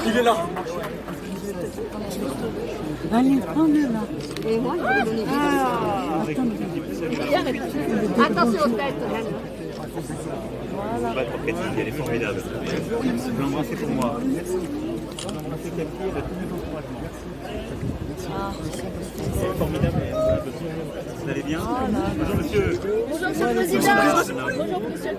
Il est là. Allez, prends-le là. Et moi, je vais donner attention aux têtes. Votre critique, elle est formidable. Vous l'embrassez pour moi. C'est formidable. Vous allez bien? Bonjour monsieur. Bonjour Monsieur le Président.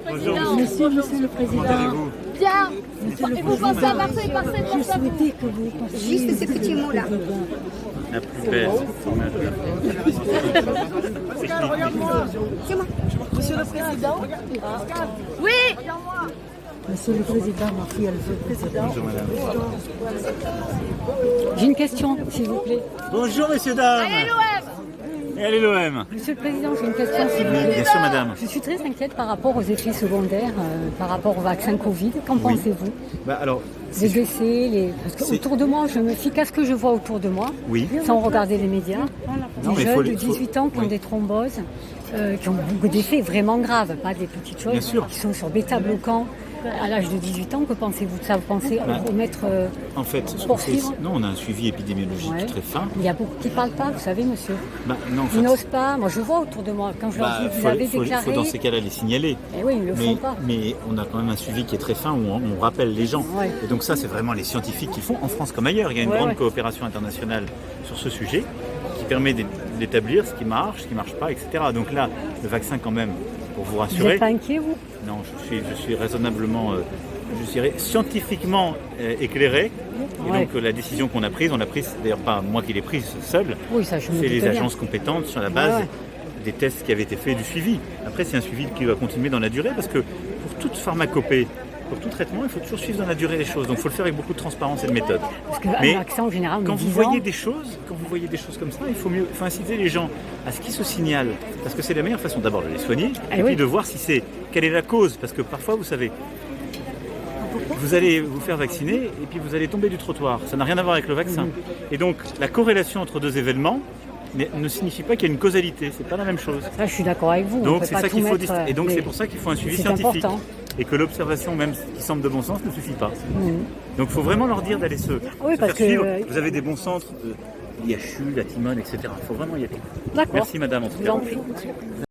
Bonjour Monsieur le Comment Président, allez-vous? Bien. Et vous pensez à Marseille, je Marseille. souhaitais que vous pensiez... Juste ces petits mots-là. La plus belle. C'est moi. Monsieur le Président, Oui. Monsieur le Président, ma fille, elle veut président. Bonjour madame. J'ai une question, s'il vous plaît. Bonjour messieurs, dames. Allez l'OM. Et allez l'OM. Monsieur le Président, j'ai une question, s'il vous plaît. Bien sûr madame. Je suis très inquiète par rapport aux effets secondaires, par rapport au vaccin Covid. Qu'en pensez-vous? Bah alors, Les décès, parce que autour de moi, je me fie qu'à ce que je vois autour de moi, oui. sans regarder les médias. Non, Des mais jeunes faut de les- 18 ans qui ont oui. des thromboses, qui ont des effets vraiment graves, pas des petites choses, Bien sûr. qui sont sur bêta-bloquants à l'âge de 18 ans. Que pensez-vous de ça? Vous pensez remettre... En fait, ce qu'on fait, poursuivre. non, on a un suivi épidémiologique Ouais. très fin. Il y a beaucoup qui ne parlent pas, vous savez, monsieur. Bah, non, en Ils fait, n'osent pas. Moi, je vois autour de moi, quand je leur dis, vous avez déclaré... faut dans ces cas-là les signaler. Eh oui, ils ne le font pas. Mais on a quand même un suivi qui est très fin où on rappelle les gens. Ouais. Et donc ça, c'est vraiment les scientifiques qui font en France comme ailleurs. Il y a une Ouais, grande ouais. coopération internationale sur ce sujet qui permet d'établir ce qui marche pas, etc. Donc là, le vaccin quand même, pour vous Vous rassurer, n'êtes pas inquiet, vous? non, je suis raisonnablement, je dirais scientifiquement éclairé. Et Ouais. donc la décision qu'on a prise, on l'a prise, d'ailleurs pas moi qui l'ai prise seul, Oui, ça, je me c'est les doute bien. agences compétentes sur la base Ouais. des tests qui avaient été faits, du suivi. Après, c'est un suivi qui va continuer dans la durée parce que pour toute pharmacopée, pour tout traitement, il faut toujours suivre dans la durée les choses. Donc il faut le faire avec beaucoup de transparence et de méthode. Parce qu'un Mais vaccin, en général, on quand met vous 10 voyez ans. des choses, quand vous voyez des choses comme ça, il faut inciter les gens à ce qu'ils se signalent, parce que c'est la meilleure façon d'abord de les soigner, Eh et oui. puis de voir si quelle est la cause, parce que parfois, vous savez, vous allez vous faire vacciner et puis vous allez tomber du trottoir. Ça n'a rien à voir avec le vaccin. Et donc la corrélation entre deux événements ne signifie pas qu'il y a une causalité. C'est pas la même chose. Ça, je suis d'accord avec vous. On Donc peut c'est pas ça tout qu'il faut mettre, distinguer. Et donc mais c'est pour ça qu'il faut un suivi c'est scientifique. important. Et que l'observation, même qui semble de bon sens, ne suffit pas. Donc il faut vraiment leur dire d'aller se Oui, parce faire suivre. que- Vous avez des bons centres, l'IHU, la Timone, etc. Il faut vraiment y aller. D'accord. Merci madame en tout Je vous cas. en prie.